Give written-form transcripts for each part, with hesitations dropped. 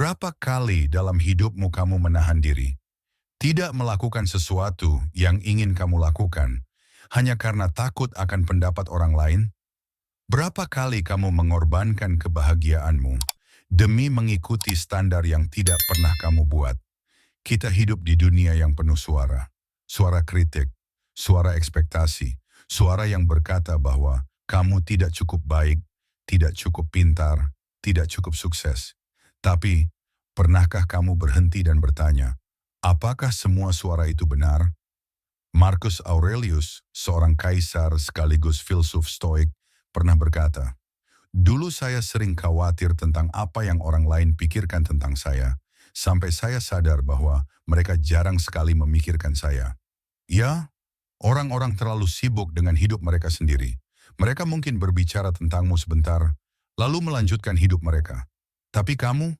Berapa kali dalam hidupmu kamu menahan diri, tidak melakukan sesuatu yang ingin kamu lakukan, hanya karena takut akan pendapat orang lain? Berapa kali kamu mengorbankan kebahagiaanmu demi mengikuti standar yang tidak pernah kamu buat? Kita hidup di dunia yang penuh suara. Suara kritik, suara ekspektasi, suara yang berkata bahwa kamu tidak cukup baik, tidak cukup pintar, tidak cukup sukses. Tapi, pernahkah kamu berhenti dan bertanya, apakah semua suara itu benar? Marcus Aurelius, seorang kaisar sekaligus filsuf stoik, pernah berkata, "Dulu saya sering khawatir tentang apa yang orang lain pikirkan tentang saya, sampai saya sadar bahwa mereka jarang sekali memikirkan saya. Ya, orang-orang terlalu sibuk dengan hidup mereka sendiri. Mereka mungkin berbicara tentangmu sebentar, lalu melanjutkan hidup mereka. Tapi kamu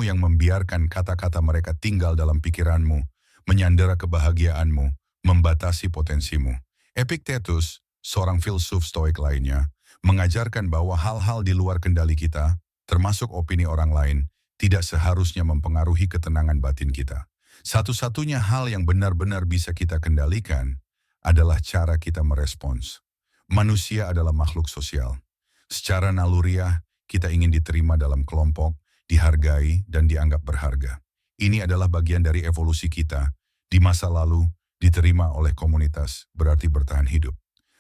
yang membiarkan kata-kata mereka tinggal dalam pikiranmu, menyandera kebahagiaanmu, membatasi potensimu." Epictetus, seorang filsuf stoik lainnya, mengajarkan bahwa hal-hal di luar kendali kita, termasuk opini orang lain, tidak seharusnya mempengaruhi ketenangan batin kita. Satu-satunya hal yang benar-benar bisa kita kendalikan adalah cara kita merespons. Manusia adalah makhluk sosial. Secara naluriah, kita ingin diterima dalam kelompok, dihargai, dan dianggap berharga. Ini adalah bagian dari evolusi kita. Di masa lalu, diterima oleh komunitas berarti bertahan hidup.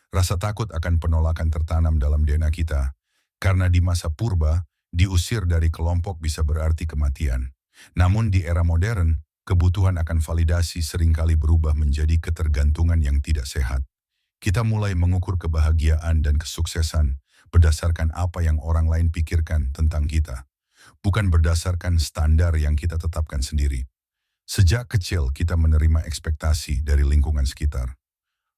Rasa takut akan penolakan tertanam dalam DNA kita, karena di masa purba, diusir dari kelompok bisa berarti kematian. Namun di era modern, kebutuhan akan validasi seringkali berubah menjadi ketergantungan yang tidak sehat. Kita mulai mengukur kebahagiaan dan kesuksesan berdasarkan apa yang orang lain pikirkan tentang kita, bukan berdasarkan standar yang kita tetapkan sendiri. Sejak kecil kita menerima ekspektasi dari lingkungan sekitar.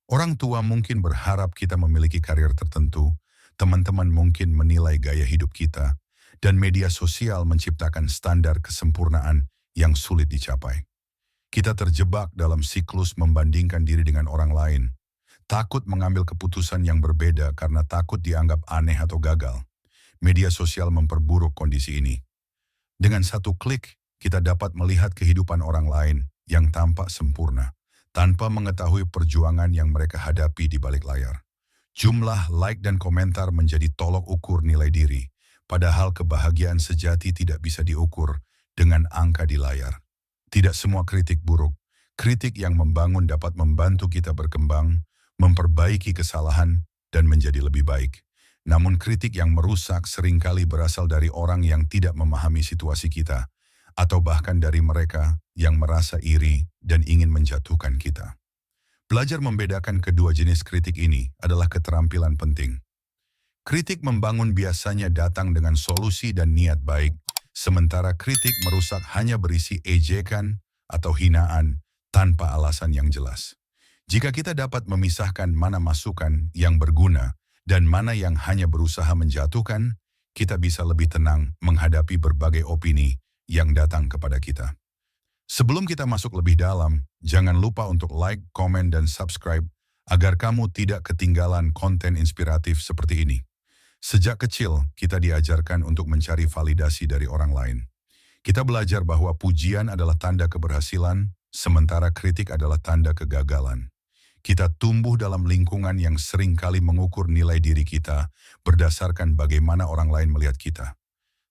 Orang tua mungkin berharap kita memiliki karir tertentu, teman-teman mungkin menilai gaya hidup kita, dan media sosial menciptakan standar kesempurnaan yang sulit dicapai. Kita terjebak dalam siklus membandingkan diri dengan orang lain, takut mengambil keputusan yang berbeda karena takut dianggap aneh atau gagal. Media sosial memperburuk kondisi ini. Dengan satu klik, kita dapat melihat kehidupan orang lain yang tampak sempurna, tanpa mengetahui perjuangan yang mereka hadapi di balik layar. Jumlah like dan komentar menjadi tolok ukur nilai diri, padahal kebahagiaan sejati tidak bisa diukur dengan angka di layar. Tidak semua kritik buruk. Kritik yang membangun dapat membantu kita berkembang, memperbaiki kesalahan, dan menjadi lebih baik. Namun kritik yang merusak seringkali berasal dari orang yang tidak memahami situasi kita, atau bahkan dari mereka yang merasa iri dan ingin menjatuhkan kita. Belajar membedakan kedua jenis kritik ini adalah keterampilan penting. Kritik membangun biasanya datang dengan solusi dan niat baik, sementara kritik merusak hanya berisi ejekan atau hinaan tanpa alasan yang jelas. Jika kita dapat memisahkan mana masukan yang berguna dan mana yang hanya berusaha menjatuhkan, kita bisa lebih tenang menghadapi berbagai opini yang datang kepada kita. Sebelum kita masuk lebih dalam, jangan lupa untuk like, komen, dan subscribe agar kamu tidak ketinggalan konten inspiratif seperti ini. Sejak kecil, kita diajarkan untuk mencari validasi dari orang lain. Kita belajar bahwa pujian adalah tanda keberhasilan, sementara kritik adalah tanda kegagalan. Kita tumbuh dalam lingkungan yang seringkali mengukur nilai diri kita berdasarkan bagaimana orang lain melihat kita.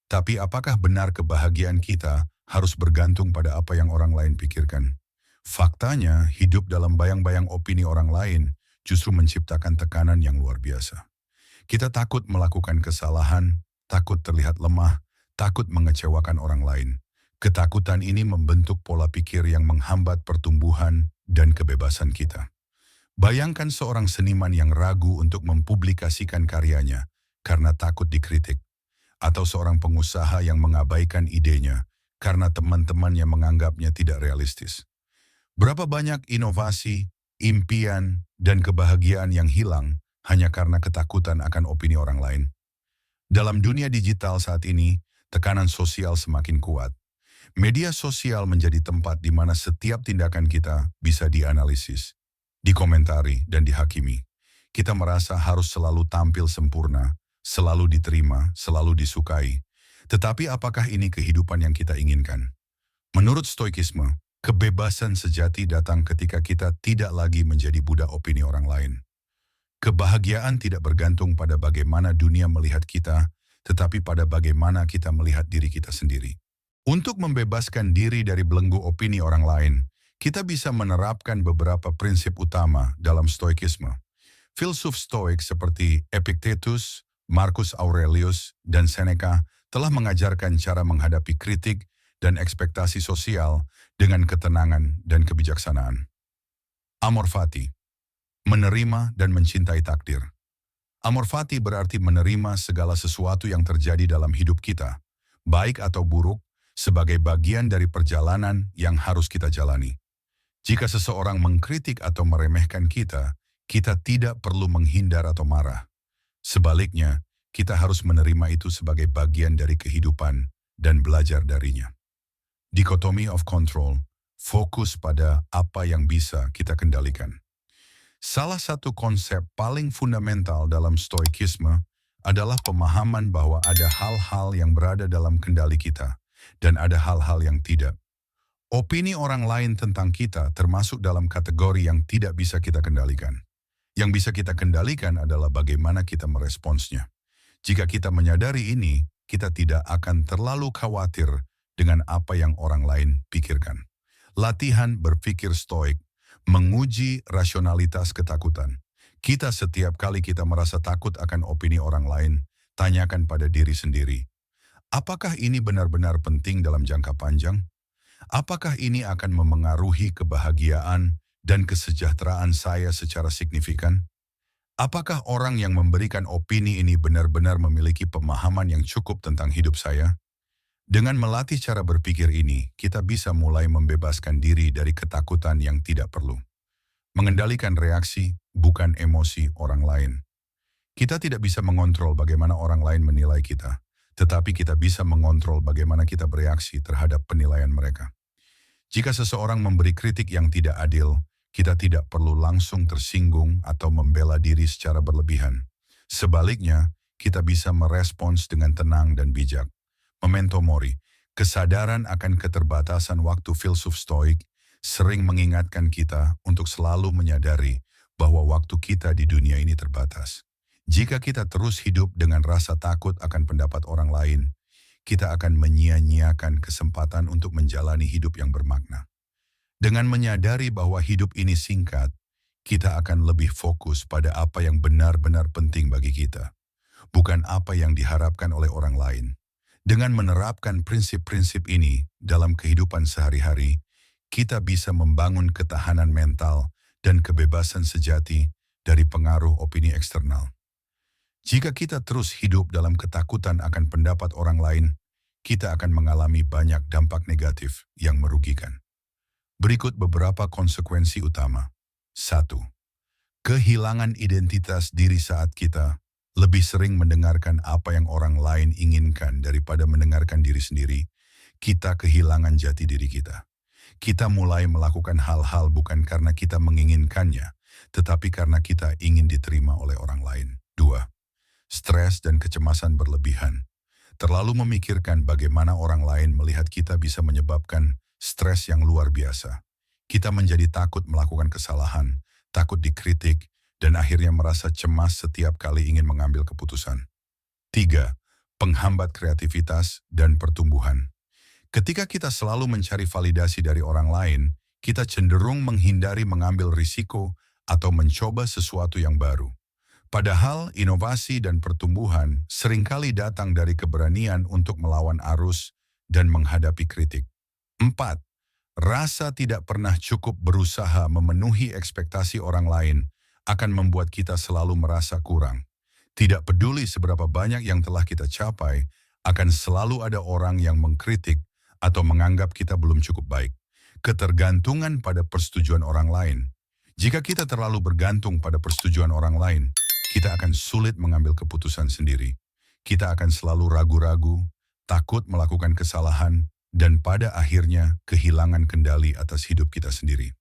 Tapi apakah benar kebahagiaan kita harus bergantung pada apa yang orang lain pikirkan? Faktanya, hidup dalam bayang-bayang opini orang lain justru menciptakan tekanan yang luar biasa. Kita takut melakukan kesalahan, takut terlihat lemah, takut mengecewakan orang lain. Ketakutan ini membentuk pola pikir yang menghambat pertumbuhan dan kebebasan kita. Bayangkan seorang seniman yang ragu untuk mempublikasikan karyanya karena takut dikritik, atau seorang pengusaha yang mengabaikan idenya karena teman-temannya menganggapnya tidak realistis. Berapa banyak inovasi, impian, dan kebahagiaan yang hilang hanya karena ketakutan akan opini orang lain? Dalam dunia digital saat ini, tekanan sosial semakin kuat. Media sosial menjadi tempat di mana setiap tindakan kita bisa dianalisis, dikomentari, dan dihakimi. Kita merasa harus selalu tampil sempurna, selalu diterima, selalu disukai. Tetapi apakah ini kehidupan yang kita inginkan? Menurut Stoikisme, kebebasan sejati datang ketika kita tidak lagi menjadi budak opini orang lain. Kebahagiaan tidak bergantung pada bagaimana dunia melihat kita, tetapi pada bagaimana kita melihat diri kita sendiri. Untuk membebaskan diri dari belenggu opini orang lain, kita bisa menerapkan beberapa prinsip utama dalam Stoikisme. Filsuf Stoik seperti Epictetus, Marcus Aurelius, dan Seneca telah mengajarkan cara menghadapi kritik dan ekspektasi sosial dengan ketenangan dan kebijaksanaan. Amor fati, menerima dan mencintai takdir. Amor fati berarti menerima segala sesuatu yang terjadi dalam hidup kita, baik atau buruk, sebagai bagian dari perjalanan yang harus kita jalani. Jika seseorang mengkritik atau meremehkan kita tidak perlu menghindar atau marah. Sebaliknya, kita harus menerima itu sebagai bagian dari kehidupan dan belajar darinya. Dichotomy of control, fokus pada apa yang bisa kita kendalikan. Salah satu konsep paling fundamental dalam Stoikisme adalah pemahaman bahwa ada hal-hal yang berada dalam kendali kita dan ada hal-hal yang tidak. Opini orang lain tentang kita termasuk dalam kategori yang tidak bisa kita kendalikan. Yang bisa kita kendalikan adalah bagaimana kita meresponsnya. Jika kita menyadari ini, kita tidak akan terlalu khawatir dengan apa yang orang lain pikirkan. Latihan berpikir stoik menguji rasionalitas ketakutan. Kita setiap kali kita merasa takut akan opini orang lain, tanyakan pada diri sendiri. Apakah ini benar-benar penting dalam jangka panjang? Apakah ini akan memengaruhi kebahagiaan dan kesejahteraan saya secara signifikan? Apakah orang yang memberikan opini ini benar-benar memiliki pemahaman yang cukup tentang hidup saya? Dengan melatih cara berpikir ini, kita bisa mulai membebaskan diri dari ketakutan yang tidak perlu. Mengendalikan reaksi, bukan emosi orang lain. Kita tidak bisa mengontrol bagaimana orang lain menilai kita, tetapi kita bisa mengontrol bagaimana kita bereaksi terhadap penilaian mereka. Jika seseorang memberi kritik yang tidak adil, kita tidak perlu langsung tersinggung atau membela diri secara berlebihan. Sebaliknya, kita bisa merespons dengan tenang dan bijak. Memento mori, kesadaran akan keterbatasan waktu filsuf Stoik sering mengingatkan kita untuk selalu menyadari bahwa waktu kita di dunia ini terbatas. Jika kita terus hidup dengan rasa takut akan pendapat orang lain, kita akan menyia-nyiakan kesempatan untuk menjalani hidup yang bermakna. Dengan menyadari bahwa hidup ini singkat, kita akan lebih fokus pada apa yang benar-benar penting bagi kita, bukan apa yang diharapkan oleh orang lain. Dengan menerapkan prinsip-prinsip ini dalam kehidupan sehari-hari, kita bisa membangun ketahanan mental dan kebebasan sejati dari pengaruh opini eksternal. Jika kita terus hidup dalam ketakutan akan pendapat orang lain, kita akan mengalami banyak dampak negatif yang merugikan. Berikut beberapa konsekuensi utama. 1. Kehilangan identitas diri saat kita lebih sering mendengarkan apa yang orang lain inginkan daripada mendengarkan diri sendiri, kita kehilangan jati diri kita. Kita mulai melakukan hal-hal bukan karena kita menginginkannya, tetapi karena kita ingin diterima oleh orang lain. 2. Stres dan kecemasan berlebihan. Terlalu memikirkan bagaimana orang lain melihat kita bisa menyebabkan stres yang luar biasa. Kita menjadi takut melakukan kesalahan, takut dikritik, dan akhirnya merasa cemas setiap kali ingin mengambil keputusan. 3. Penghambat kreativitas dan pertumbuhan. Ketika kita selalu mencari validasi dari orang lain, kita cenderung menghindari mengambil risiko atau mencoba sesuatu yang baru. Padahal inovasi dan pertumbuhan seringkali datang dari keberanian untuk melawan arus dan menghadapi kritik. 4. Rasa tidak pernah cukup berusaha memenuhi ekspektasi orang lain akan membuat kita selalu merasa kurang. Tidak peduli seberapa banyak yang telah kita capai, akan selalu ada orang yang mengkritik atau menganggap kita belum cukup baik. Ketergantungan pada persetujuan orang lain. Jika kita terlalu bergantung pada persetujuan orang lain, kita akan sulit mengambil keputusan sendiri. Kita akan selalu ragu-ragu, takut melakukan kesalahan, dan pada akhirnya kehilangan kendali atas hidup kita sendiri.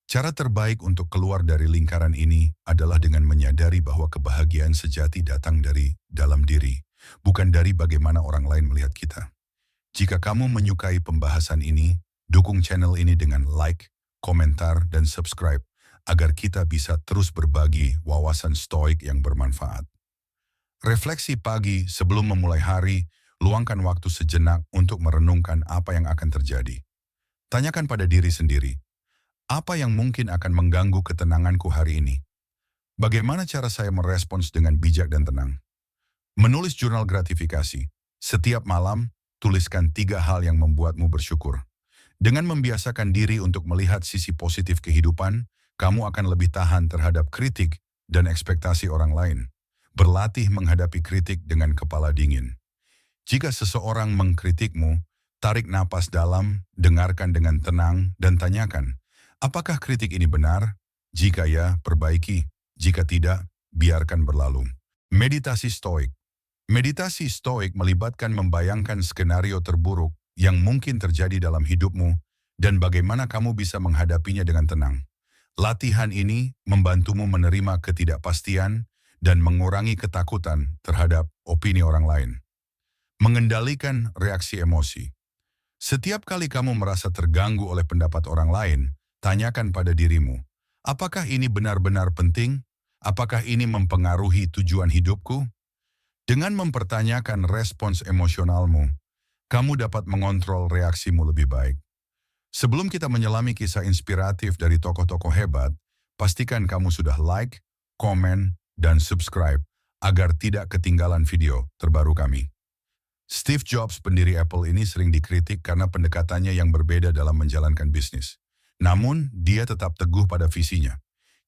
Cara terbaik untuk keluar dari lingkaran ini adalah dengan menyadari bahwa kebahagiaan sejati datang dari dalam diri, bukan dari bagaimana orang lain melihat kita. Jika kamu menyukai pembahasan ini, dukung channel ini dengan like, komentar, dan subscribe agar kita bisa terus berbagi wawasan stoik yang bermanfaat. Refleksi pagi sebelum memulai hari, luangkan waktu sejenak untuk merenungkan apa yang akan terjadi. Tanyakan pada diri sendiri, apa yang mungkin akan mengganggu ketenanganku hari ini? Bagaimana cara saya merespons dengan bijak dan tenang? Menulis jurnal gratifikasi. Setiap malam, tuliskan 3 hal yang membuatmu bersyukur. Dengan membiasakan diri untuk melihat sisi positif kehidupan, kamu akan lebih tahan terhadap kritik dan ekspektasi orang lain. Berlatih menghadapi kritik dengan kepala dingin. Jika seseorang mengkritikmu, tarik napas dalam, dengarkan dengan tenang, dan tanyakan, apakah kritik ini benar? Jika ya, perbaiki. Jika tidak, biarkan berlalu. Meditasi stoik. Meditasi stoik melibatkan membayangkan skenario terburuk yang mungkin terjadi dalam hidupmu dan bagaimana kamu bisa menghadapinya dengan tenang. Latihan ini membantumu menerima ketidakpastian dan mengurangi ketakutan terhadap opini orang lain. Mengendalikan reaksi emosi. Setiap kali kamu merasa terganggu oleh pendapat orang lain, tanyakan pada dirimu, apakah ini benar-benar penting? Apakah ini mempengaruhi tujuan hidupku? Dengan mempertanyakan respons emosionalmu, kamu dapat mengontrol reaksimu lebih baik. Sebelum kita menyelami kisah inspiratif dari tokoh-tokoh hebat, pastikan kamu sudah like, komen, dan subscribe agar tidak ketinggalan video terbaru kami. Steve Jobs, pendiri Apple ini sering dikritik karena pendekatannya yang berbeda dalam menjalankan bisnis. Namun, dia tetap teguh pada visinya.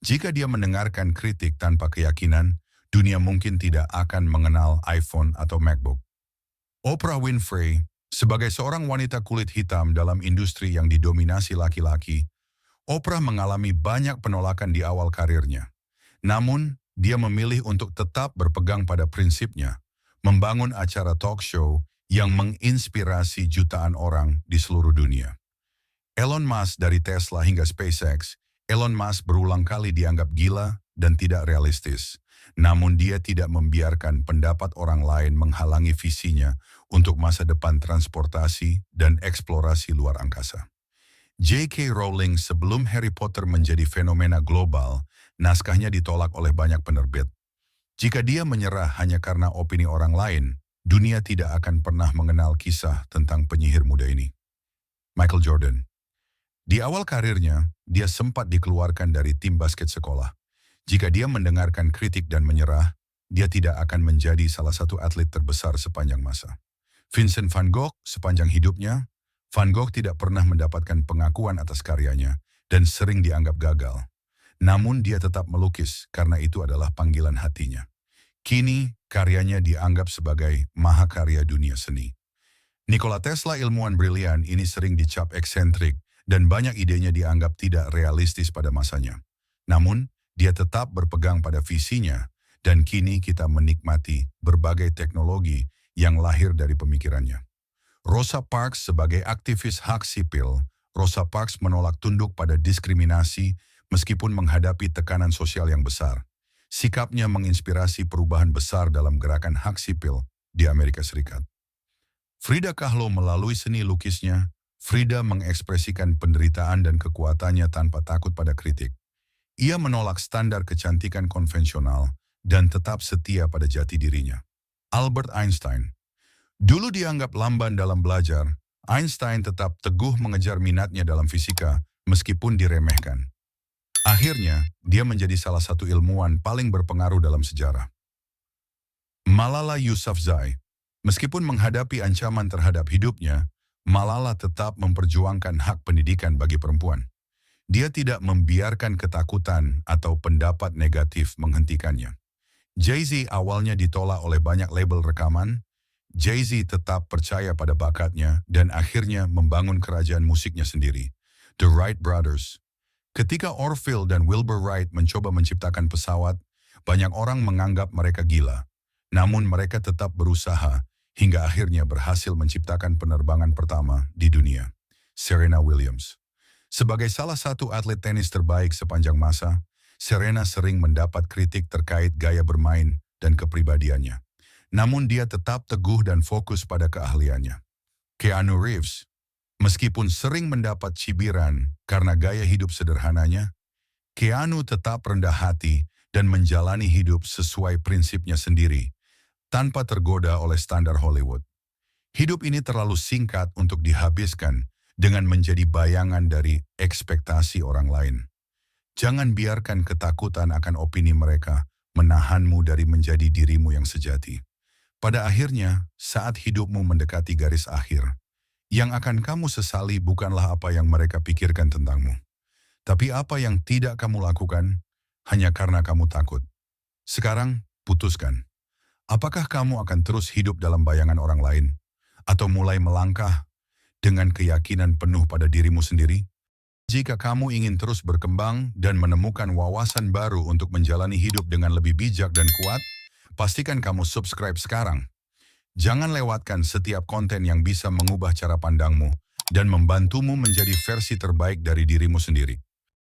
Jika dia mendengarkan kritik tanpa keyakinan, dunia mungkin tidak akan mengenal iPhone atau MacBook. Oprah Winfrey, sebagai seorang wanita kulit hitam dalam industri yang didominasi laki-laki, Oprah mengalami banyak penolakan di awal karirnya. Namun, dia memilih untuk tetap berpegang pada prinsipnya, membangun acara talk show yang menginspirasi jutaan orang di seluruh dunia. Elon Musk dari Tesla hingga SpaceX, Elon Musk berulang kali dianggap gila dan tidak realistis. Namun dia tidak membiarkan pendapat orang lain menghalangi visinya untuk masa depan transportasi dan eksplorasi luar angkasa. J.K. Rowling sebelum Harry Potter menjadi fenomena global, naskahnya ditolak oleh banyak penerbit. Jika dia menyerah hanya karena opini orang lain, dunia tidak akan pernah mengenal kisah tentang penyihir muda ini. Michael Jordan. Di awal karirnya, dia sempat dikeluarkan dari tim basket sekolah. Jika dia mendengarkan kritik dan menyerah, dia tidak akan menjadi salah satu atlet terbesar sepanjang masa. Vincent van Gogh sepanjang hidupnya, Van Gogh tidak pernah mendapatkan pengakuan atas karyanya dan sering dianggap gagal. Namun dia tetap melukis karena itu adalah panggilan hatinya. Kini, karyanya dianggap sebagai mahakarya dunia seni. Nikola Tesla, ilmuwan brilian ini sering dicap eksentrik dan banyak idenya dianggap tidak realistis pada masanya. Namun, dia tetap berpegang pada visinya dan kini kita menikmati berbagai teknologi yang lahir dari pemikirannya. Rosa Parks sebagai aktivis hak sipil, Rosa Parks menolak tunduk pada diskriminasi meskipun menghadapi tekanan sosial yang besar. Sikapnya menginspirasi perubahan besar dalam gerakan hak sipil di Amerika Serikat. Frida Kahlo melalui seni lukisnya, Frida mengekspresikan penderitaan dan kekuatannya tanpa takut pada kritik. Ia menolak standar kecantikan konvensional dan tetap setia pada jati dirinya. Albert Einstein. Dulu dianggap lamban dalam belajar, Einstein tetap teguh mengejar minatnya dalam fisika meskipun diremehkan. Akhirnya, dia menjadi salah satu ilmuwan paling berpengaruh dalam sejarah. Malala Yousafzai. Meskipun menghadapi ancaman terhadap hidupnya, Malala tetap memperjuangkan hak pendidikan bagi perempuan. Dia tidak membiarkan ketakutan atau pendapat negatif menghentikannya. Jay-Z awalnya ditolak oleh banyak label rekaman. Jay-Z tetap percaya pada bakatnya dan akhirnya membangun kerajaan musiknya sendiri, The Wright Brothers. Ketika Orville dan Wilbur Wright mencoba menciptakan pesawat, banyak orang menganggap mereka gila. Namun mereka tetap berusaha hingga akhirnya berhasil menciptakan penerbangan pertama di dunia. Serena Williams. Sebagai salah satu atlet tenis terbaik sepanjang masa, Serena sering mendapat kritik terkait gaya bermain dan kepribadiannya. namun dia tetap teguh dan fokus pada keahliannya. Keanu Reeves, meskipun sering mendapat cibiran karena gaya hidup sederhananya, Keanu tetap rendah hati dan menjalani hidup sesuai prinsipnya sendiri, tanpa tergoda oleh standar Hollywood. Hidup ini terlalu singkat untuk dihabiskan dengan menjadi bayangan dari ekspektasi orang lain. Jangan biarkan ketakutan akan opini mereka menahanmu dari menjadi dirimu yang sejati. Pada akhirnya, saat hidupmu mendekati garis akhir, yang akan kamu sesali bukanlah apa yang mereka pikirkan tentangmu, tapi apa yang tidak kamu lakukan hanya karena kamu takut. Sekarang, putuskan. Apakah kamu akan terus hidup dalam bayangan orang lain, atau mulai melangkah dengan keyakinan penuh pada dirimu sendiri? Jika kamu ingin terus berkembang dan menemukan wawasan baru untuk menjalani hidup dengan lebih bijak dan kuat, pastikan kamu subscribe sekarang. Jangan lewatkan setiap konten yang bisa mengubah cara pandangmu dan membantumu menjadi versi terbaik dari dirimu sendiri.